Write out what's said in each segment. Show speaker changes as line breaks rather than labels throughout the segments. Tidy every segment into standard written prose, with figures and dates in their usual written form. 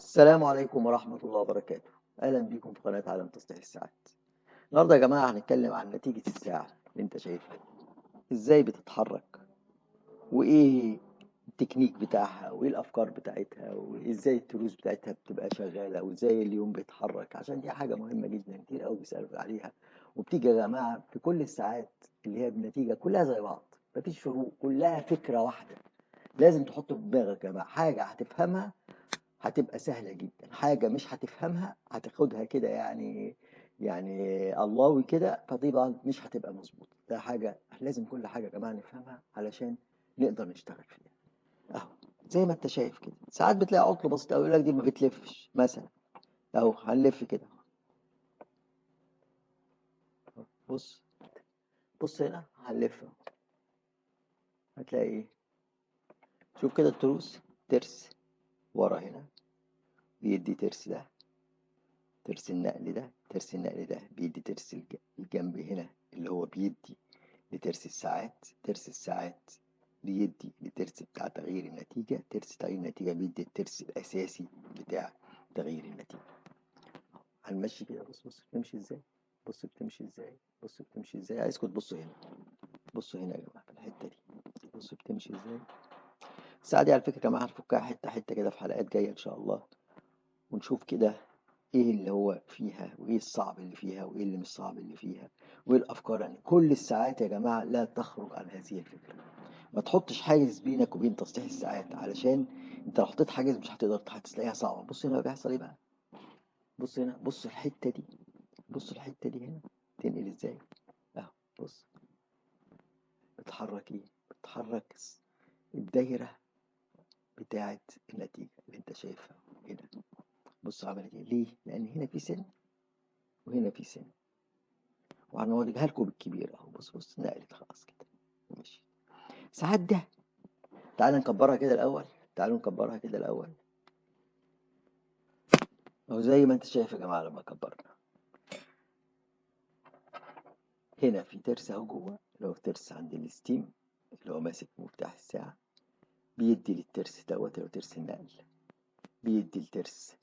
السلام عليكم ورحمة الله وبركاته. أهلا بكم في قناة عالم تصليح الساعات. النهاردة يا جماعة هنتكلم عن نتيجة الساعة اللي انت شايفها ازاي بتتحرك، وايه التكنيك بتاعها، وايه الأفكار بتاعتها، وازاي التروس بتاعتها بتبقى شغالة، وازاي اليوم بيتحرك، عشان دي حاجة مهمة جدا كتير قوي بيسألوا عليها. وبتيجي يا جماعة في كل الساعات اللي هي بنتيجة كلها زي بعض، مفيش فروق، كلها فكرة واحدة. لازم تحط في دماغك يا جماعة حاجة هتفهمها هتبقى سهلة جدا، حاجة مش هتفهمها هتاخدها كده يعني اللهوي كده، فطبعا مش هتبقى مظبوطة. ده حاجة لازم كل حاجة يا جماعة نفهمها علشان نقدر نشتغل فيها. اهو زي ما انت شايف كده، ساعات بتلاقي عطل بسيط أوي يقول لك دي ما بتلفش مثلا. اهو هنلف كده، بص بص هنا هنلف اهو. هتلاقي ايه؟ شوف كده التروس، ترس ورا هنا بيدي ترس، ده ترس النقل ده بيدي ترس الجنب هنا اللي هو بيدي لترس الساعات. ترس الساعات بيدي لترس بتاع تغيير النتيجة. ترس تغيير النتيجة بيدي الترس الأساسي بتاع تغيير النتيجة. هنمشي كده، بص بتمشي ازاي، بص بتمشي ازاي. عايزكم تبصوا هنا، بصوا هنا يا جماعة في الحتة دي، بصوا بتمشي ازاي. الساعة دي على فكرة يا جماعة هنفكها حتة حتة كده في حلقات جاية إن شاء الله، ونشوف كده ايه اللي هو فيها، وايه الصعب اللي فيها، وايه اللي مش صعب اللي فيها، وايه الافكار. يعني كل الساعات يا جماعه لا تخرج عن هذه الفكره. ما تحطش حاجز بينك وبين تصليح الساعات، علشان انت لو حطيت حاجز مش هتقدر، هتلاقيها صعبه. بص هنا بيحصل ايه بقى، بص هنا، بص الحته دي، بص الحته دي هنا تنقل ازاي. اهو بص بتحرك ايه، بتحرك الدايره بتاعه النتيجه اللي انت شايفها هنا. بص عملت ايه، ليه؟ لان هنا في سن وهنا في سن، وهنوريها لكم بالكبير اهو. بص نقلت خلاص كده، ماشي. ساعات ده، تعالى نكبرها كده الاول، تعالوا نكبرها كده الاول اهو زي ما انت شايف يا جماعه. لما كبرنا هنا في ترس اهو جوه، اللي هو ترس عند الستيم اللي هو ماسك مفتاح الساعه، بيدي للترس دوت اللي هو ترس النقل، بيدي الترس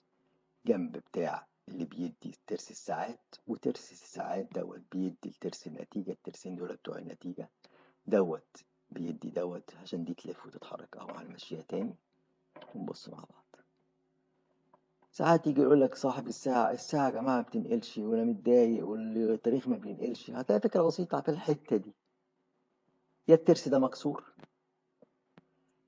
جنب بتاع اللي بيدي ترس الساعات، وترس الساعات دوت بيدي الترس النتيجه. الترسين دول بتوع النتيجه دوت بيدي دوت عشان دي تلف وتتحرك اهو. هنمشيها تاني ونبص مع بعض. ساعات يجي يقول لك صاحب الساعة يا جماعة ما بتنقلش، وأنا متضايق، والتاريخ ما بينقلش. هتلاقي فكرة بسيطة في الحتة دي، يا الترس ده مكسور،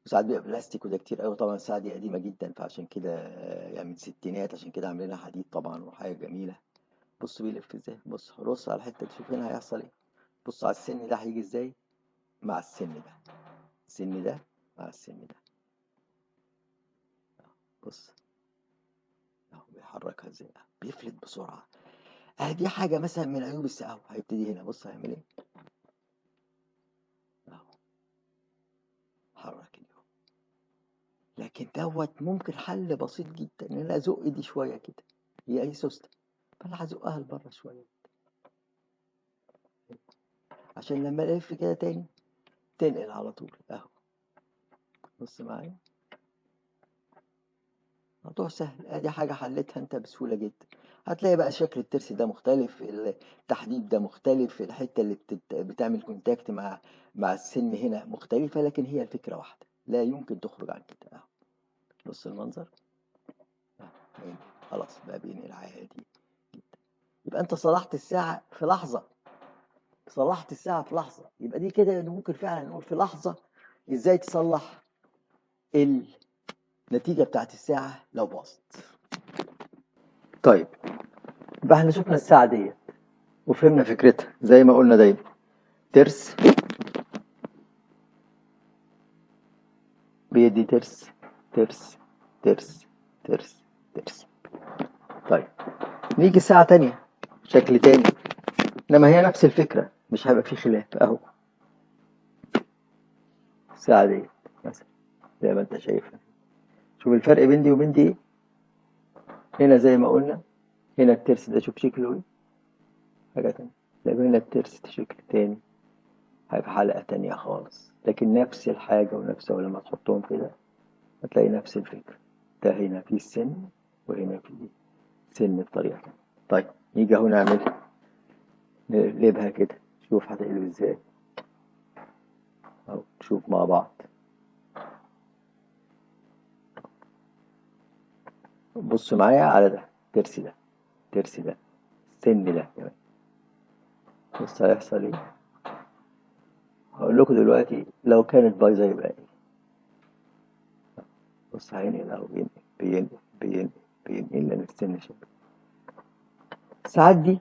وساعات بيبقى بلاستيك، وده كتير قوي طبعا. الساعة دي قديمة جدا، فعشان كده يعني من الستينات، عشان كده عاملينها حديد طبعا وحاجة جميلة. بص بيلف ازاي، بص على الحتة دي، شوف هنا هيحصل ايه. بص على السن ده هيجي ازاي مع السن ده، السن ده مع السن ده. بص اهو بيحركها ازاي، بيفلت بسرعة. دي حاجة مثلا من عيوب الساعة اهو. هيبتدي هنا، بص هيعمل ايه اهو، حرك اليوم. لكن دوت ممكن حل بسيط جدا ان انا ازق دي شوية كده، هي اي سوستة، فانا هزقها لبره شوية عشان لما الف كده تاني تنقل على طول اهو. بص معايا، موضوع سهل. ادي حاجة حلتها انت بسهولة جدا. هتلاقي بقى شكل الترس ده مختلف، التحديد ده مختلف، الحتة اللي بتعمل كونتاكت مع السن هنا مختلفة، لكن هي الفكرة واحدة، لا يمكن تخرج عن كده اهو. بص المنظر اهو، خلاص بقى بينقل عادي جدا. يبقى انت صلحت الساعة في لحظة، صلحت الساعة في لحظة. يبقى دي كده ممكن فعلا نقول في لحظة ازاي تصلح النتيجة بتاعت الساعة لو باظت. طيب يبقى احنا شفنا الساعة دي وفهمنا فكرتها زي ما قلنا دايما، ترس بيدي ترس ترس ترس ترس ترس. طيب نيجي ساعة تانية شكل تاني، انما هي نفس الفكرة، مش هيبقى فيه خلاف اهو. الساعة دي مثلا زي ما انت شايفها، شوف الفرق بين دي وبين دي ايه. هنا زي ما قلنا، هنا الترس ده شوف شكله ايه، حاجة تانية. لكن هنا الترس ده شكل تاني، هيبقى حلقة تانية خالص، لكن نفس الحاجة ونفسها. ولما تحطهم كده هتلاقي نفس الفكرة. ده هنا في السن، وهنا في سن بطريقة تانية. طيب نيجي اهو نقلبها كده، شوف هتقلب ازاي اهو، نشوف مع بعض. بص معايا على ده، الترس ده، الترس ده، السن ده كمان. بص هيحصل ايه. هقول لكم دلوقتي لو كانت بايظه يبقى ايه. بص هينقل اهو، بينقل لان السن شبه. ساعات دي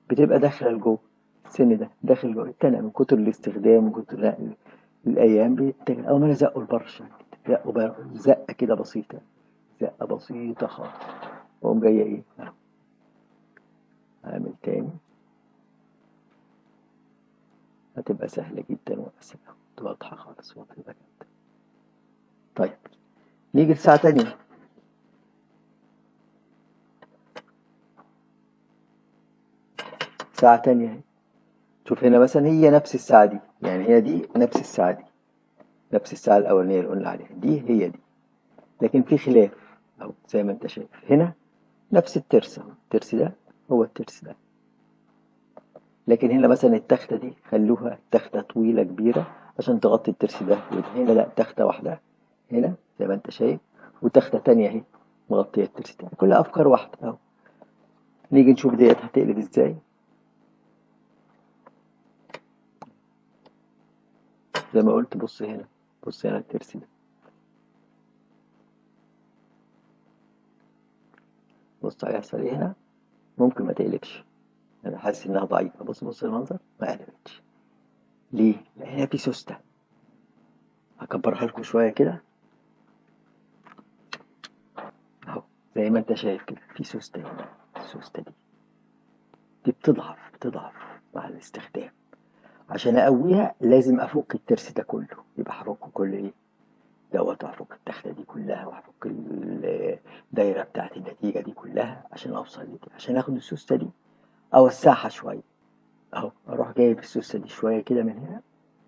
بتبقى داخله لجوه، السن ده داخل جوه التانية من كتر الاستخدام ومن كتر نقل الايام بيتجه. اول ما زقوا لبره، زقوا بره زقه كده بسيطه، زقه بسيطه خالص، واقوم جايه ايه اهو، هعمل تاني. هتبقى سهله جدا واسهل، واضحه خالص وهتبقى جامده. طيب نيجي لساعه تانية. ساعه تانية اهي، شوف هنا مثلا هي نفس الساعه دي، يعني هي دي نفس الساعه دي، نفس الساعه الاولانيه اللي قلنا عليها دي هي دي، لكن في خلاف اهو زي ما انت شايف. هنا نفس الترس اهو، الترس ده هو الترس ده، لكن هنا مثلا التختة دي خلوها تختة طويلة كبيرة عشان تغطي الترس ده، هنا لا، تختة واحدة هنا زي ما انت شايف، وتختة تانية اهي مغطية الترس ده، كلها أفكار واحدة اهو. نيجي نشوف ديت هتقلب ازاي. زي ما قلت بص هنا، بص هنا الترس ده، بص هيحصل ايه هنا. ممكن ما تقلبش، انا حاسس انها ضعيفة. بص المنظر ما قلبتش ليه؟ لأن في سوستة. هكبرها لكم شوية كده اهو، زي ما انت شايف كده في سوستة هنا. السوستة دي بتضعف مع الاستخدام. عشان اقويها لازم افك الترس ده كله، يبقى هفك كل ايه دوت، وهفك التختة دي كلها، وهفك الدايرة بتاعت النتيجة دي كلها عشان اوصل لدي. عشان اخد السوستة دي اوسعها شوية اهو، اروح جايب السوستة دي شوية كده من هنا،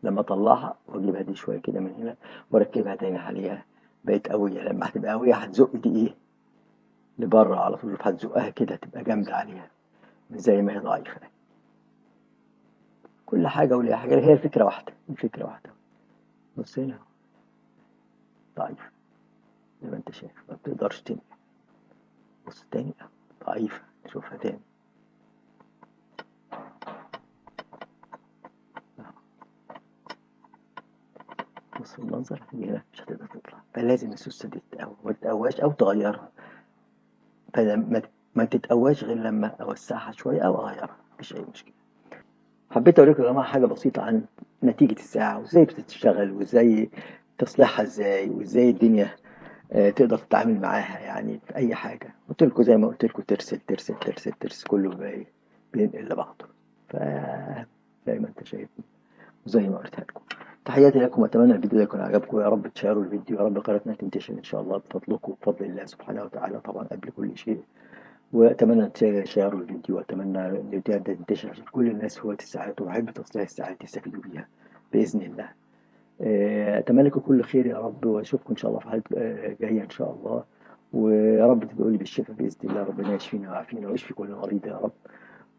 لما اطلعها واجيبها دي شوية كده من هنا واركبها تاني عليها، بقت قوية. لما هتبقى قوية هتزق دي ايه لبره على طول، هتزقها كده تبقى جامدة عليها، مش زي ما هي ضعيفة. كل حاجة وليها حاجة، هي الفكرة واحدة، الفكرة واحدة. بص هنا ضعيف زي ما انت شايف، ما بتقدرش تنقل. بص تاني ضعيفة، نشوفها تاني. بص المنظر هنا مش هتقدر تطلع، فلازم السوسة دي تتقوى، ما تتقواش أو تغيرها. ما تتقواش غير لما أوسعها شوية أو أغيرها، مفيش أي مشكلة. حبيت أوريكم يا جماعة حاجة بسيطة عن نتيجة الساعة، وإزاي بتشتغل، وإزاي تصليحها إزاي، وإزاي الدنيا تقدر تتعامل معاها يعني في أي حاجة. قلت لكم زي ما قلت لكم، الترس كله بينقل لبعضه. ف زي ما انت شايف، زي ما قلتها لكم. تحياتي لكم، اتمنى الفيديو ده يكون عجبكم. يا رب تشاروا الفيديو، يا رب قناتنا تنتشر ان شاء الله بفضلكم وبفضل الله سبحانه وتعالى طبعا قبل كل شيء. واتمنى تشاروا الفيديو، واتمنى ان الفيديو ده تنتشر عشان كل الناس هواة الساعات ومحب تصليح الساعات يستفيدوا بيها باذن الله. اتمنى لكم كل خير يا رب، واشوفكم ان شاء الله في حلقه جايه ان شاء الله. ويا رب تدعوا لي بالشفاء باذن الله، ربنا يشفينا ويعافينا ويشفي كل مريض يا رب.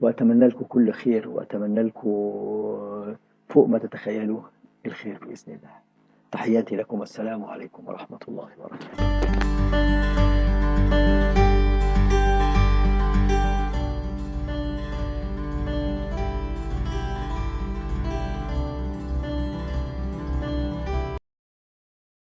واتمنى لكم كل خير، واتمنى لكم فوق ما تتخيلوا الخير باذن الله. تحياتي لكم، السلام عليكم ورحمه الله وبركاته.